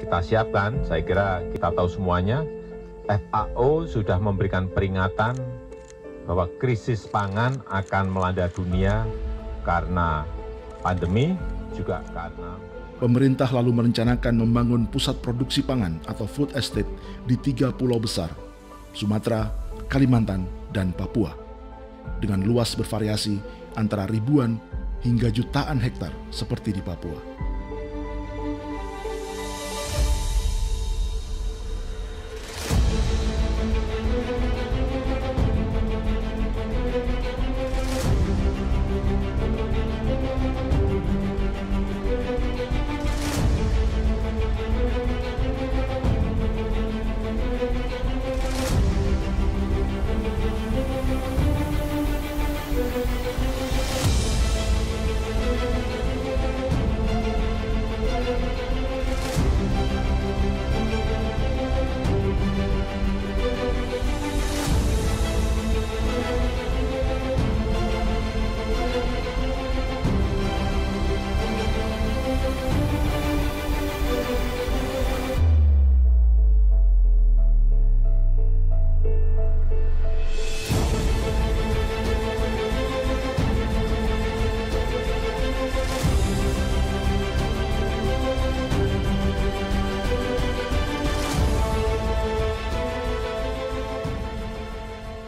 kita siapkan, saya kira kita tahu semuanya, FAO sudah memberikan peringatan bahwa krisis pangan akan melanda dunia karena pandemi, juga karena... Pemerintah lalu merencanakan membangun pusat produksi pangan atau food estate di 3 pulau besar, Sumatera, Kalimantan, dan Papua, dengan luas bervariasi antara ribuan hingga jutaan hektar seperti di Papua.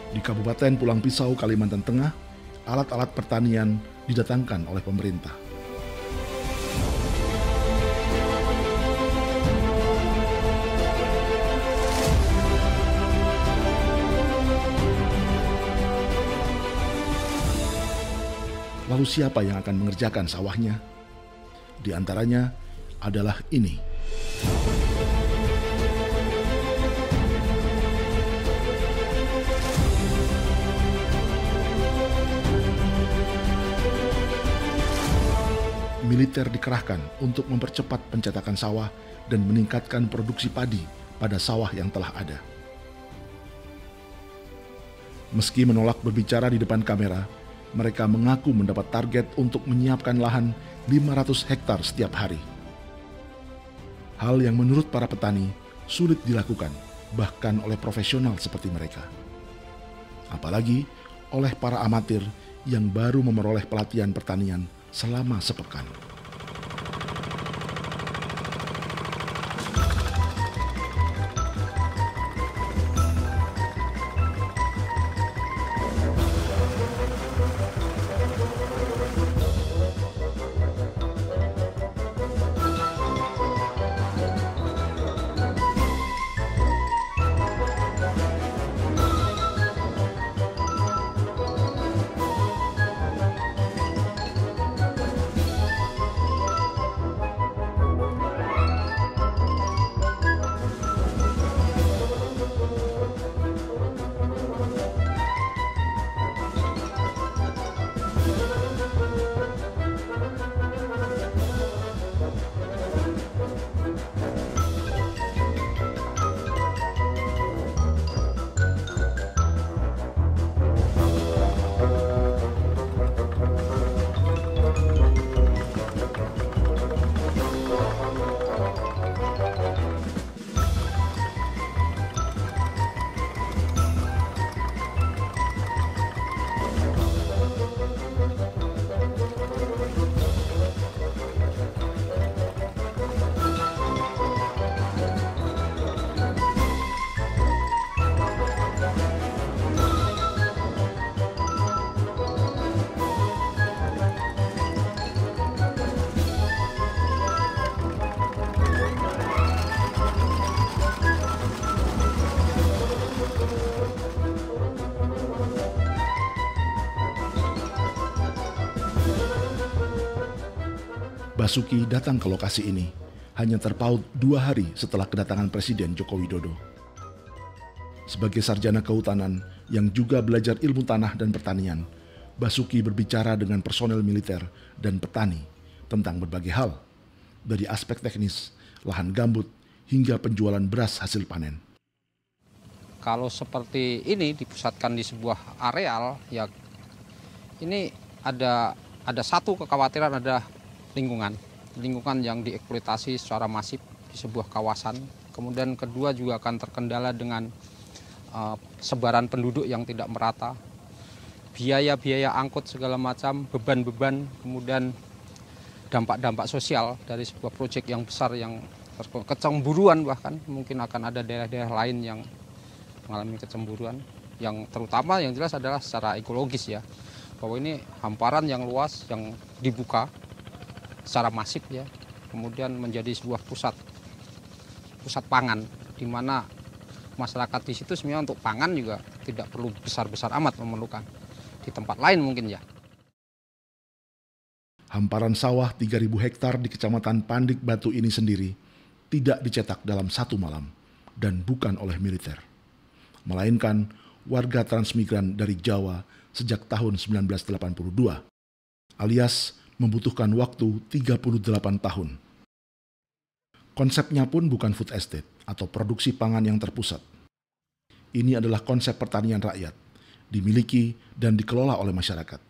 Di Kabupaten Pulang Pisau, Kalimantan Tengah, alat-alat pertanian didatangkan oleh pemerintah. Lalu siapa yang akan mengerjakan sawahnya? Di antaranya adalah ini. Militer dikerahkan untuk mempercepat pencetakan sawah dan meningkatkan produksi padi pada sawah yang telah ada. Meski menolak berbicara di depan kamera, mereka mengaku mendapat target untuk menyiapkan lahan 500 hektar setiap hari. Hal yang menurut para petani sulit dilakukan, bahkan oleh profesional seperti mereka. Apalagi oleh para amatir yang baru memperoleh pelatihan pertanian selama sepekan. Basuki datang ke lokasi ini hanya terpaut 2 hari setelah kedatangan Presiden Joko Widodo. Sebagai sarjana kehutanan yang juga belajar ilmu tanah dan pertanian, Basuki berbicara dengan personel militer dan petani tentang berbagai hal, dari aspek teknis, lahan gambut, hingga penjualan beras hasil panen. Kalau seperti ini dipusatkan di sebuah areal, ya ini ada satu kekhawatiran, ada lingkungan yang dieksploitasi secara masif di sebuah kawasan. Kemudian kedua juga akan terkendala dengan sebaran penduduk yang tidak merata, biaya-biaya angkut segala macam, beban-beban, kemudian dampak-dampak sosial dari sebuah proyek yang besar yang kecemburuan, bahkan mungkin akan ada daerah-daerah lain yang mengalami kecemburuan. Yang terutama yang jelas adalah secara ekologis ya, bahwa ini hamparan yang luas yang dibuka secara masif ya, kemudian menjadi sebuah pusat pangan, di mana masyarakat di situ sebenarnya untuk pangan juga tidak perlu besar-besar amat memerlukan, di tempat lain mungkin ya. Hamparan sawah 3.000 hektar di Kecamatan Pandik Batu ini sendiri tidak dicetak dalam satu malam dan bukan oleh militer, melainkan warga transmigran dari Jawa sejak tahun 1982, alias membutuhkan waktu 38 tahun. Konsepnya pun bukan food estate atau produksi pangan yang terpusat. Ini adalah konsep pertanian rakyat, dimiliki dan dikelola oleh masyarakat.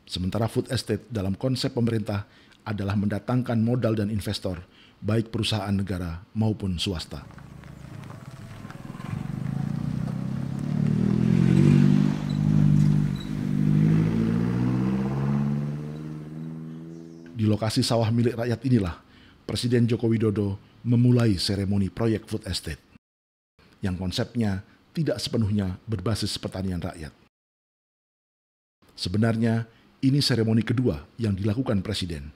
Sementara food estate dalam konsep pemerintah adalah mendatangkan modal dan investor, baik perusahaan negara maupun swasta. Di lokasi sawah milik rakyat inilah Presiden Joko Widodo memulai seremoni proyek food estate yang konsepnya tidak sepenuhnya berbasis pertanian rakyat. Sebenarnya ini seremoni kedua yang dilakukan Presiden.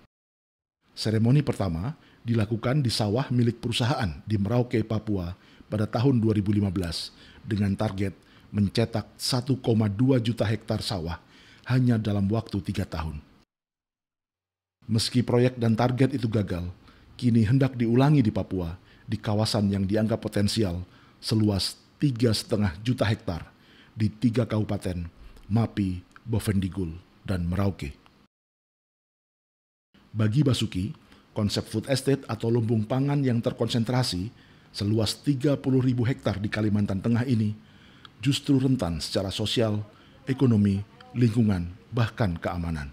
Seremoni pertama dilakukan di sawah milik perusahaan di Merauke, Papua pada tahun 2015 dengan target mencetak 1,2 juta hektar sawah hanya dalam waktu 3 tahun. Meski proyek dan target itu gagal, kini hendak diulangi di Papua, di kawasan yang dianggap potensial seluas 3,5 juta hektar di 3 kabupaten, Mapi, Bovendigul, dan Merauke. Bagi Basuki, konsep food estate atau lumbung pangan yang terkonsentrasi seluas 30.000 hektar di Kalimantan Tengah ini justru rentan secara sosial, ekonomi, lingkungan, bahkan keamanan.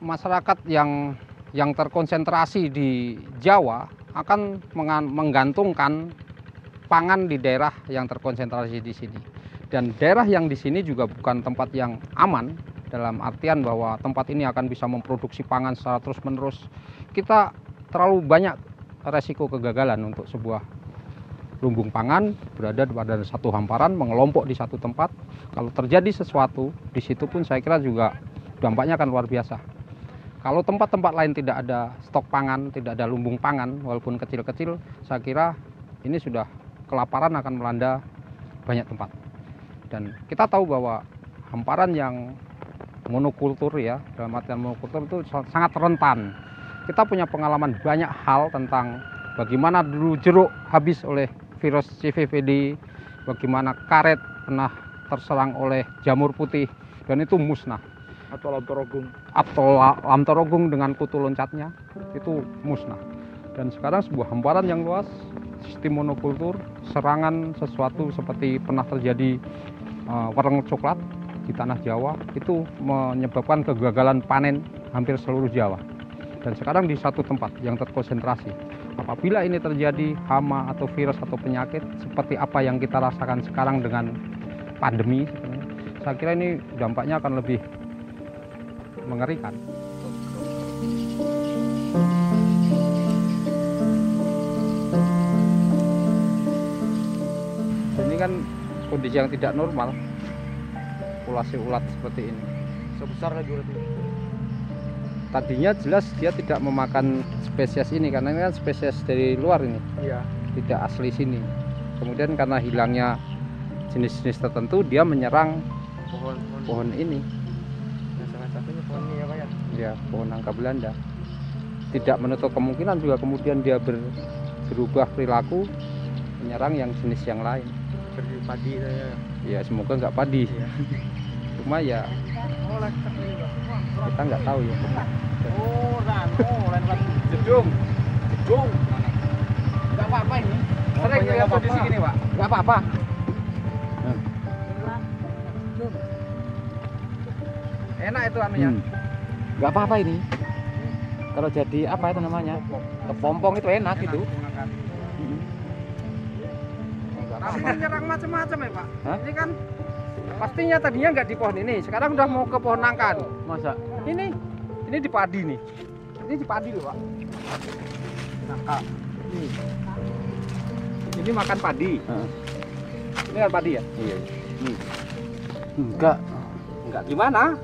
Masyarakat yang terkonsentrasi di Jawa akan menggantungkan pangan di daerah yang terkonsentrasi di sini. Dan daerah yang di sini juga bukan tempat yang aman, dalam artian bahwa tempat ini akan bisa memproduksi pangan secara terus-menerus. Kita terlalu banyak resiko kegagalan untuk sebuah lumbung pangan berada pada satu hamparan, mengelompok di satu tempat. Kalau terjadi sesuatu, di situ pun saya kira juga dampaknya akan luar biasa. Kalau tempat-tempat lain tidak ada stok pangan, tidak ada lumbung pangan, walaupun kecil-kecil, saya kira ini sudah kelaparan akan melanda banyak tempat. Dan kita tahu bahwa hamparan yang monokultur ya, dalam artian monokultur itu sangat rentan. Kita punya pengalaman banyak hal tentang bagaimana dulu jeruk habis oleh virus CVVD, bagaimana karet pernah terserang oleh jamur putih, dan itu musnah. Atau lamtorogung dengan kutu loncatnya itu musnah. Dan sekarang sebuah hamparan yang luas, sistem monokultur, serangan sesuatu seperti pernah terjadi wareng coklat di tanah Jawa, itu menyebabkan kegagalan panen hampir seluruh Jawa. Dan sekarang di satu tempat yang terkonsentrasi. Apabila ini terjadi hama atau virus atau penyakit seperti apa yang kita rasakan sekarang dengan pandemi, saya kira ini dampaknya akan lebih mengerikan. Ini kan kondisi yang tidak normal, populasi ulat seperti ini. Sebesar lagi ulat ini? Tadinya jelas dia tidak memakan spesies ini, karena ini kan spesies dari luar ini, Iya. tidak asli sini. Kemudian karena hilangnya jenis-jenis tertentu, dia menyerang pohon ini. Salah satunya pohon ini ya Pak ya? Ya, pohon nangka Belanda. Tidak menutup kemungkinan juga kemudian dia berubah perilaku menyerang yang jenis yang lain. Seperti padi saya. Ya semoga nggak padi. Iya. Cuma ya kita nggak tahu ya. Jedung. Mana? Nggak apa-apa ini. Sering lihat kondisi gini Pak. Nggak apa-apa. Enak itu anunya. Nggak apa-apa ini. Kalau jadi apa itu namanya? Kepompong itu enak itu. Tapi kan nyerang macam-macam ya Pak. Hah? Ini kan pastinya tadinya nggak di pohon ini, sekarang udah mau ke pohon nangka. Masa? Ini di padi nih. Ini di padi loh Pak. Nangka. Ini makan padi. Ini kan padi ya? Iya. Enggak Gimana?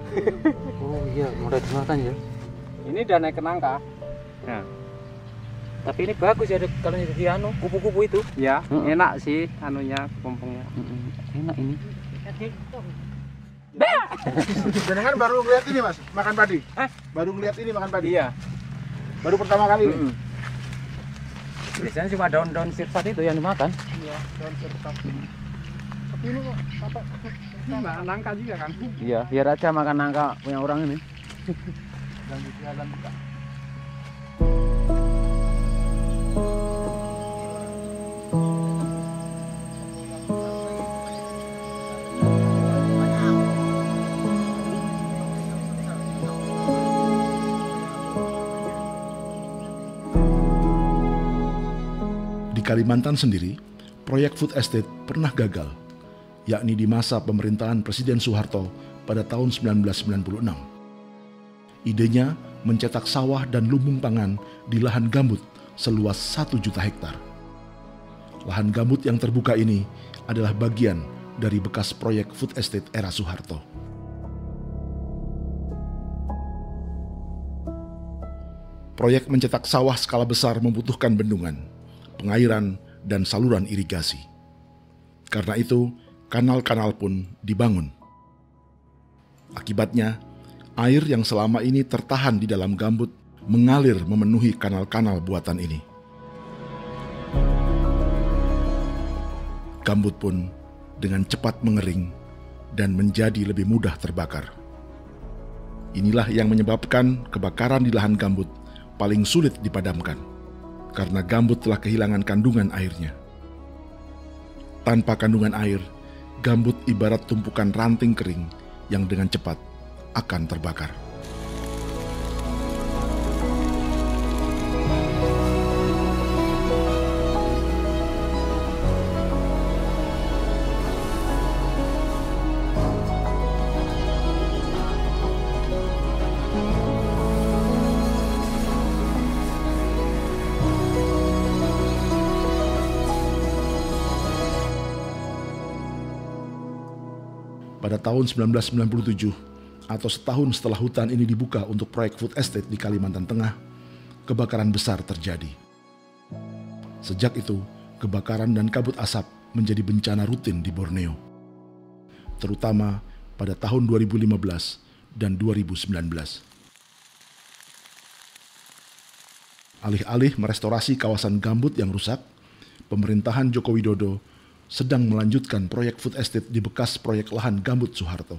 Oh iya, mulai dimakan ya. Ini udah naik ke nangka. Nah. Tapi ini bagus ya kalau jadi anu, kupu-kupu itu. Ya, enak sih anunya, pompongnya. Enak ini. Jangan baru ngeliat ini Mas, makan padi. Baru ngeliat ini makan padi. Iya. Baru pertama kali. Biasanya cuma daun-daun sirsak itu yang dimakan. Iya, daun sirsak. Tapi ini kok apa? Nggak nangka juga kan? Iya, biar aja makan nangka punya orang ini. Dan di jalan buka. Di Kalimantan sendiri, proyek food estate pernah gagal, yakni di masa pemerintahan Presiden Soeharto pada tahun 1996. Idenya mencetak sawah dan lumbung pangan di lahan gambut seluas 1 juta hektar. Lahan gambut yang terbuka ini adalah bagian dari bekas proyek food estate era Soeharto. Proyek mencetak sawah skala besar membutuhkan bendungan, pengairan, dan saluran irigasi. Karena itu, kanal-kanal pun dibangun. Akibatnya, air yang selama ini tertahan di dalam gambut mengalir memenuhi kanal-kanal buatan ini. Gambut pun dengan cepat mengering dan menjadi lebih mudah terbakar. Inilah yang menyebabkan kebakaran di lahan gambut paling sulit dipadamkan, karena gambut telah kehilangan kandungan airnya. Tanpa kandungan air, gambut ibarat tumpukan ranting kering yang dengan cepat akan terbakar. Pada tahun 1997, atau setahun setelah hutan ini dibuka untuk proyek food estate di Kalimantan Tengah, kebakaran besar terjadi. Sejak itu, kebakaran dan kabut asap menjadi bencana rutin di Borneo, terutama pada tahun 2015 dan 2019. Alih-alih merestorasi kawasan gambut yang rusak, pemerintahan Joko Widodo sedang melanjutkan proyek food estate di bekas proyek lahan gambut Soeharto.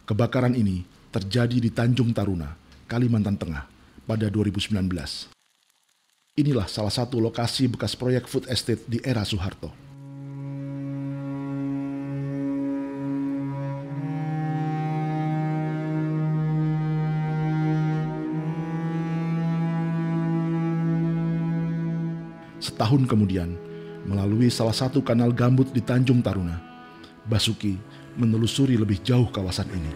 Kebakaran ini terjadi di Tanjung Taruna, Kalimantan Tengah pada 2019. Inilah salah satu lokasi bekas proyek food estate di era Soeharto. Setahun kemudian, melalui salah satu kanal gambut di Tanjung Taruna, Basuki menelusuri lebih jauh kawasan ini.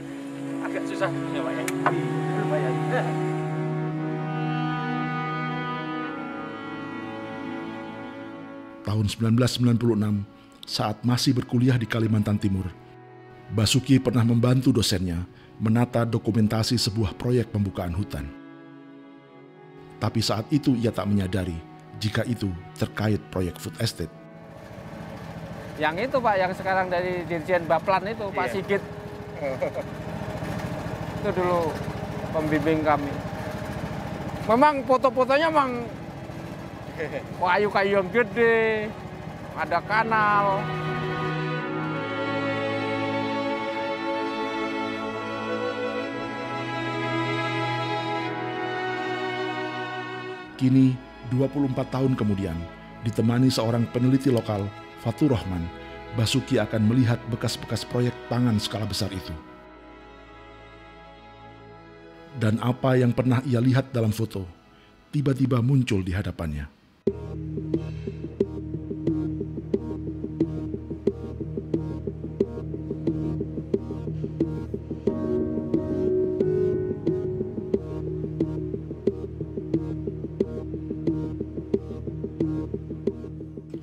Agak susah ya Pak ya. Lumayan. Tahun 1996, saat masih berkuliah di Kalimantan Timur, Basuki pernah membantu dosennya menata dokumentasi sebuah proyek pembukaan hutan. Tapi saat itu ia tak menyadari jika itu terkait proyek food estate. Yang itu Pak, yang sekarang dari Dirjen Baplan itu, Pak Sigit. Itu dulu pembimbing kami. Memang foto-fotonya memang kayu-kayu yang gede, ada kanal. Kini, 24 tahun kemudian, ditemani seorang peneliti lokal, Fatur Rahman, Basuki akan melihat bekas-bekas proyek pangan skala besar itu. Dan apa yang pernah ia lihat dalam foto, tiba-tiba muncul di hadapannya.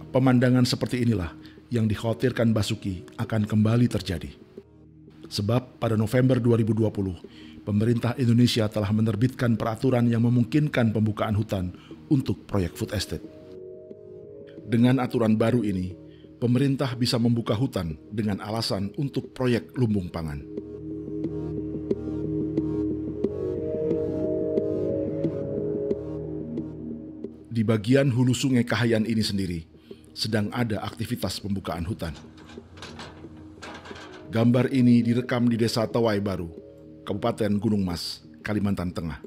Pemandangan seperti inilah yang dikhawatirkan Basuki akan kembali terjadi. Sebab pada November 2020, pemerintah Indonesia telah menerbitkan peraturan yang memungkinkan pembukaan hutan untuk proyek food estate. Dengan aturan baru ini, pemerintah bisa membuka hutan dengan alasan untuk proyek lumbung pangan. Di bagian hulu sungai Kahayan ini sendiri, sedang ada aktivitas pembukaan hutan. Gambar ini direkam di Desa Tawai Baru, Kabupaten Gunung Mas, Kalimantan Tengah.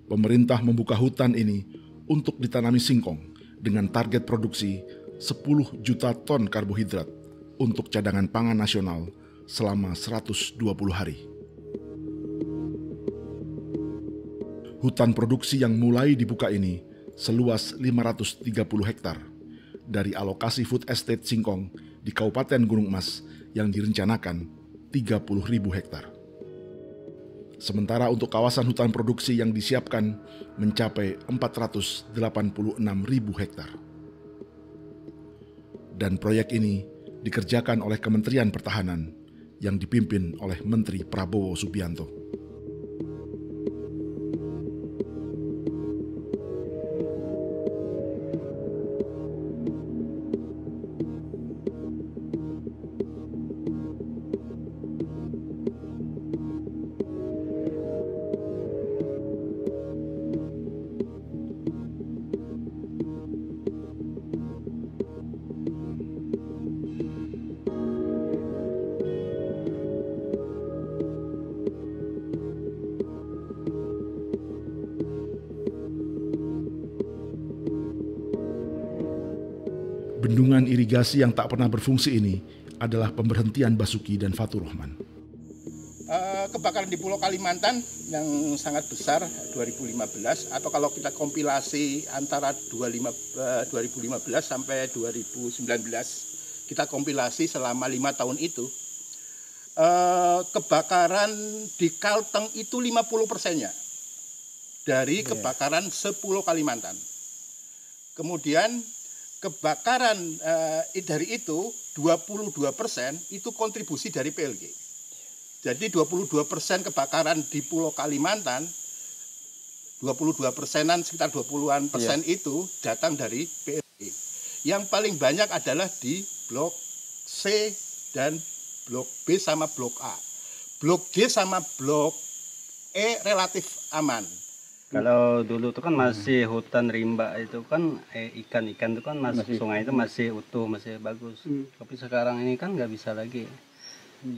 Pemerintah membuka hutan ini untuk ditanami singkong dengan target produksi 10 juta ton karbohidrat untuk cadangan pangan nasional selama 120 hari. Hutan produksi yang mulai dibuka ini seluas 530 hektar dari alokasi food estate singkong di Kabupaten Gunung Mas yang direncanakan 30.000 hektar. Sementara untuk kawasan hutan produksi yang disiapkan mencapai 486.000 hektar. Dan proyek ini dikerjakan oleh Kementerian Pertahanan yang dipimpin oleh Menteri Prabowo Subianto. Bendungan irigasi yang tak pernah berfungsi ini adalah pemberhentian Basuki dan Fatur Rahman. Kebakaran di Pulau Kalimantan yang sangat besar 2015, atau kalau kita kompilasi antara 2015 sampai 2019, kita kompilasi selama 5 tahun itu, kebakaran di Kalteng itu 50%-nya dari kebakaran 10 Kalimantan. Kemudian kebakaran dari itu 22% itu kontribusi dari PLG. Jadi 22% kebakaran di Pulau Kalimantan, 22%-an, sekitar 20-an persen itu datang dari PLG. Yang paling banyak adalah di Blok C dan Blok B sama Blok A. Blok D sama Blok E relatif aman. Kalau dulu itu kan masih hutan rimba itu kan ikan-ikan itu kan masih sungai itu masih utuh, masih bagus. Tapi sekarang ini kan nggak bisa lagi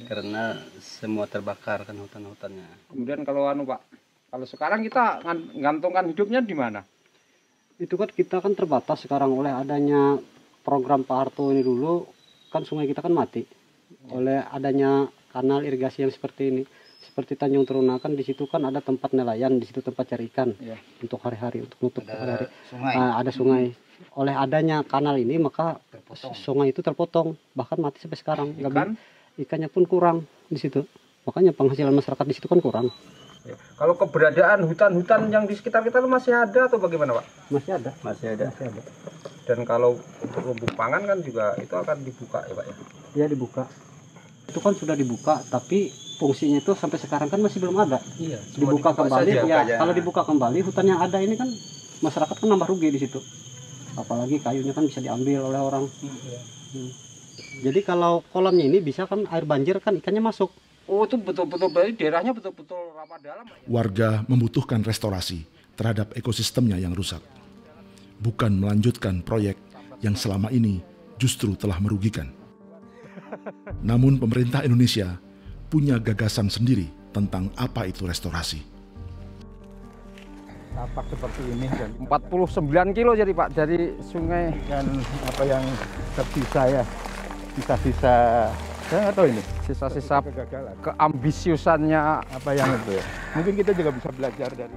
karena semua terbakar kan hutan-hutannya. Kemudian kalau Pak, kalau sekarang kita gantungkan hidupnya di mana? Itu kan kita kan terbatas sekarang oleh adanya program Pak Harto ini. Dulu kan sungai kita kan mati oleh adanya kanal irigasi yang seperti ini. Seperti Tanjung Terunakan, di situ kan ada tempat nelayan, di situ tempat cari ikan untuk hari-hari, untuk nutup hari-hari. Ada sungai. Oleh adanya kanal ini maka sungai itu terpotong, bahkan mati sampai sekarang. Ikannya pun kurang di situ. Makanya penghasilan masyarakat di situ kan kurang. Kalau keberadaan hutan-hutan yang di sekitar kita itu masih ada atau bagaimana, Pak? Masih ada. Dan kalau untuk lumbung pangan kan juga itu akan dibuka ya, Pak ya? Iya, dibuka. Itu kan sudah dibuka, tapi fungsinya itu sampai sekarang kan masih belum ada. Iya, dibuka kembali ya. Kalau dibuka kembali hutan yang ada ini kan masyarakat kan nambah rugi di situ. Apalagi kayunya kan bisa diambil oleh orang. Jadi kalau kolamnya ini bisa kan air banjir kan ikannya masuk. Oh, itu betul-betul berarti daerahnya betul-betul ramah dalam. Warga membutuhkan restorasi terhadap ekosistemnya yang rusak. Bukan melanjutkan proyek yang selama ini justru telah merugikan. Namun pemerintah Indonesia punya gagasan sendiri tentang apa itu restorasi. Tapak seperti ini dan 49 kilo jadi Pak dari sungai apa yang tersisa ya, sisa-sisa Saya nggak tahu ini. Sisa-sisa Kegagalan. keambisiusannya Apa yang itu ya? Mungkin kita juga bisa belajar dari